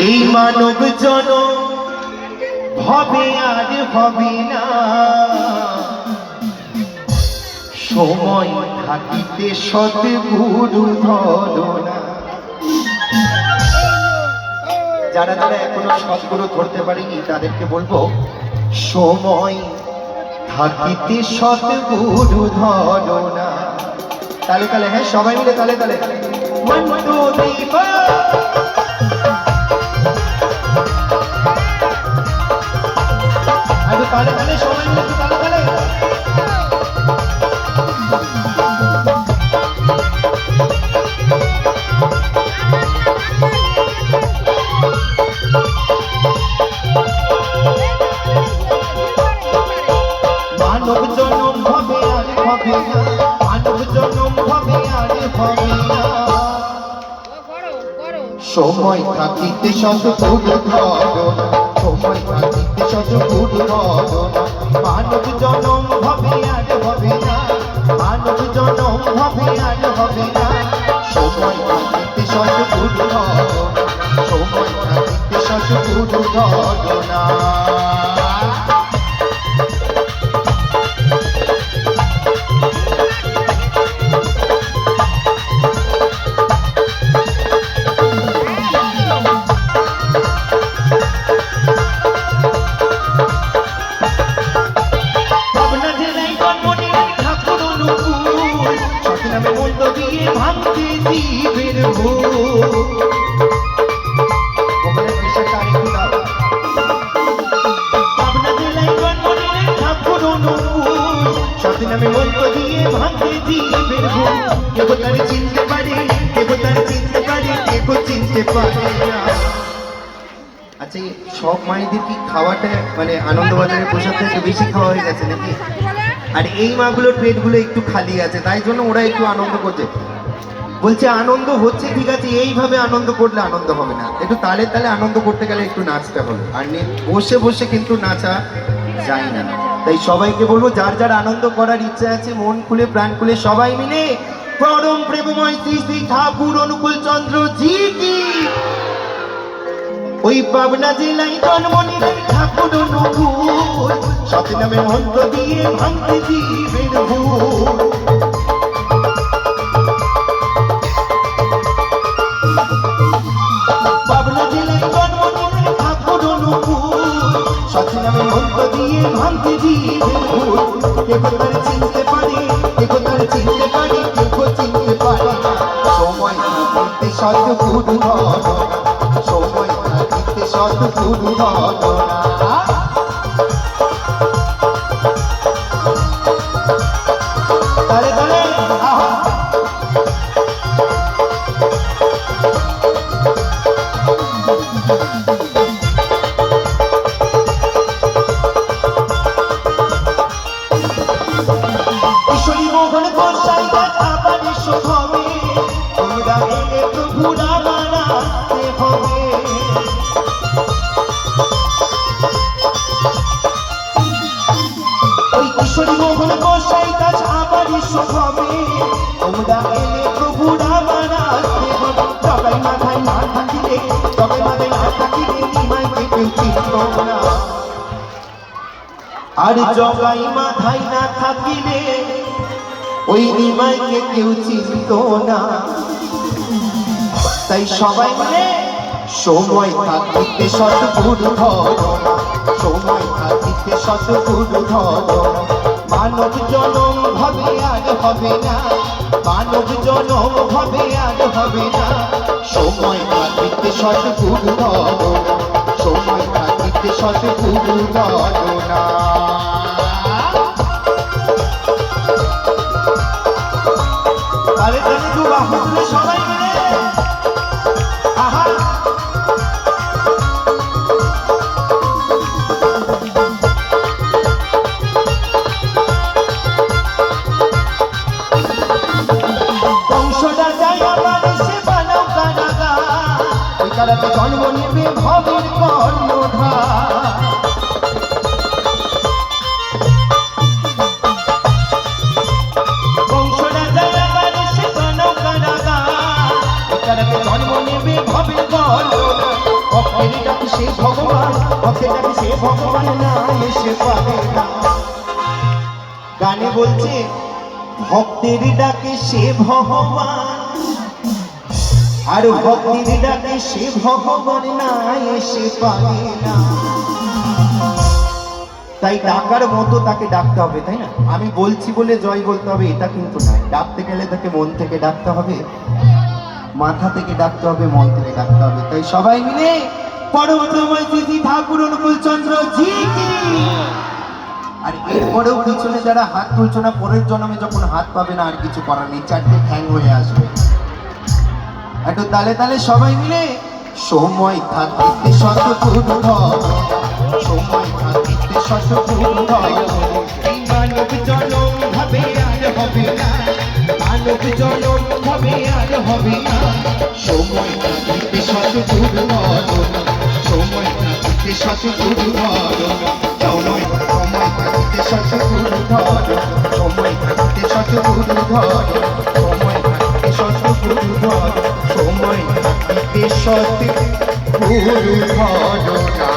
এই মানব জনম হবে আর হবে না, সময় থাকিতে সৎগুরু ধরনা। যারা যারা এখনো সৎগুরু ধরতে পারেনি তাদেরকে বলবো, সময় থাকিতে সৎগুরু ধরনা। তালে তালে, হ্যাঁ সবাই মিলে তালে তালে। মন্ত্র দেবা আরে তালে তালে, সবাই মিলে তালে তালে। মানব জনম হবে আর হবে না, মানব জনম হবে আর হবে না, সময় থাকিতে সৎগুরু ধরনা, সময় থাকিতে সৎগুরু ধরনা। মানব জনম হবে আর হবে না, মানব জনম হবে আর হবে না, সময় থাকিতে সৎগুরু ধরনা, সময় থাকিতে সৎগুরু ধরনা। ভাঙতে জীবের পাবনা জেলায় জন্মনিলেন ঠাকুর অনুকূল, সতনামে মন্ত্র দিয়ে ভাঙতে জীবের ভুল। কেউ তার চিনতে পারে, কেউ তার চিনতে পারে, কেউ চিনতে পারে না। আচ্ছা, সব মায়েদের কি খাওয়াটা মানে আনন্দবাজারে প্রসাদটা একটু বেশি খাওয়া হয়ে গেছে নাকি? আর এই মাগুলোর পেটগুলো একটু খালি আছে, তাই জন্য ওরা একটু আনন্দ করছে। বলছে আনন্দ হচ্ছে ঠিক আছে, এইভাবে আনন্দ করলে আনন্দ হবে না, একটু তালে তালে আনন্দ করতে গেলে একটু নাচতে হবে, আর বসে বসে কিন্তু নাচা যায় না। তাই সবাইকে বলবো, যার যার আনন্দ করার ইচ্ছা আছে মন খুলে প্রাণ খুলে সবাই মিলে পরম প্রেমময় শ্রী শ্রী ঠাকুর অনুকূল চন্দ্র জি কি। ওই পাবনা জেলায় জন্ম নিলেন ঠাকুর অনুকূল, সতনামে মন্ত্র দিয়ে ভাঙতে জীবের ভুল। পাবনা জেলায় জন্ম নিলেন ঠাকুর অনুকূল, সতনামে মন্ত্র দিয়ে ভাঙতে জীবের ভুল। কেউ তার চিনতে পারে, কেউ তার চিনতে পারে, কেউ চিনতে পারে না, সময় থাকিতে সৎগুরু ধরনা, সময় থাকিতে সৎগুরু ধরনা। তালে তালে, আহা ঈশ্বরী মোহন গোসাই আবার এসো হবে, তোমরা এলে প্রভুরা বানাতে হবে। ওই ঈশ্বরী মোহন গোসাই কাজ আবার এসো হবে, তোমরা এলে প্রভুরা বানাতে হবে। সবাই মাথায় না থাকিলে, সবাই মাথায় না থাকিলে নিমাইকে কেউ চিনত না, আর জগাই মাথায় না থাকিলে ওই নিমাইকে কেউ চিনত না। তাই সবাই মিলে সময় থাকিতে সৎগুরু ধরনা, সময় থাকিতে সৎগুরু ধরনা। মানব জনম হবে আর হবে না, মানব জনম হবে আর হবে না, সময় থাকিতে সৎগুরু ধরনা, সময় থাকিতে সৎগুরু ধরনা। আরে তাহলে দু বাহু তুলে সবাই মিলে, আহা বংশটা যায় আবার এসে বানাও কারাগা, ওই কারাতে জন্ম নেবে ভবের কর্ণধার। বংশটা যায় আবার এসে বানাও কারাগা, ওই কারাতে জন্ম নেবে ভবের বলো না ভক্তের ডাকে সে ভগবান, ভক্তের ডাকে সে ভগবান না এসে পারে না। গানে বলছে ভক্তের ডাকে সে ভগবান, আর ভক্তের ডাকে সে ভগবান না এসে পারে না। তাই ডাকার মতো তাকে ডাকতে হবে, তাই না? আমি বলছি বলে জয় বলতে হবে এটা কিন্তু নয়। ডাকতে গেলে তাকে মন থেকে ডাকতে হবে, মাথা থেকে ডাকতে হবে, মন থেকে ডাকতে হবে। তাই সবাই মিলে পরমতময় শ্রী ঠাকুর অনুকূল চন্দ্র জি কি। আর এরপরেও পিছনে যারা হাত তুলছো না, পরের জন্মে যখন হাত পাবে না আর কিছু করার নেই, চারটে ঠ্যাং হয়ে আসবে। একটু তালে তালে সবাই মিলে সময় থাকিতে শতগুণ ধর, সময় থাকিতে শতগুণ ধর। এই মানব জনম ভাবে আর হবে না, মানব জনম ভাবে আর হবে না। সময় থাকিতে শতগুণ ধর, সময় থাকিতে শতগুণ ধর। সময় থাকিতে শতগুণ ধর, সময় থাকিতে শতগুণ ধর, সময় থাকিতে শতগুণ ধর, সময় থাকিতে শতগুণ ধর না।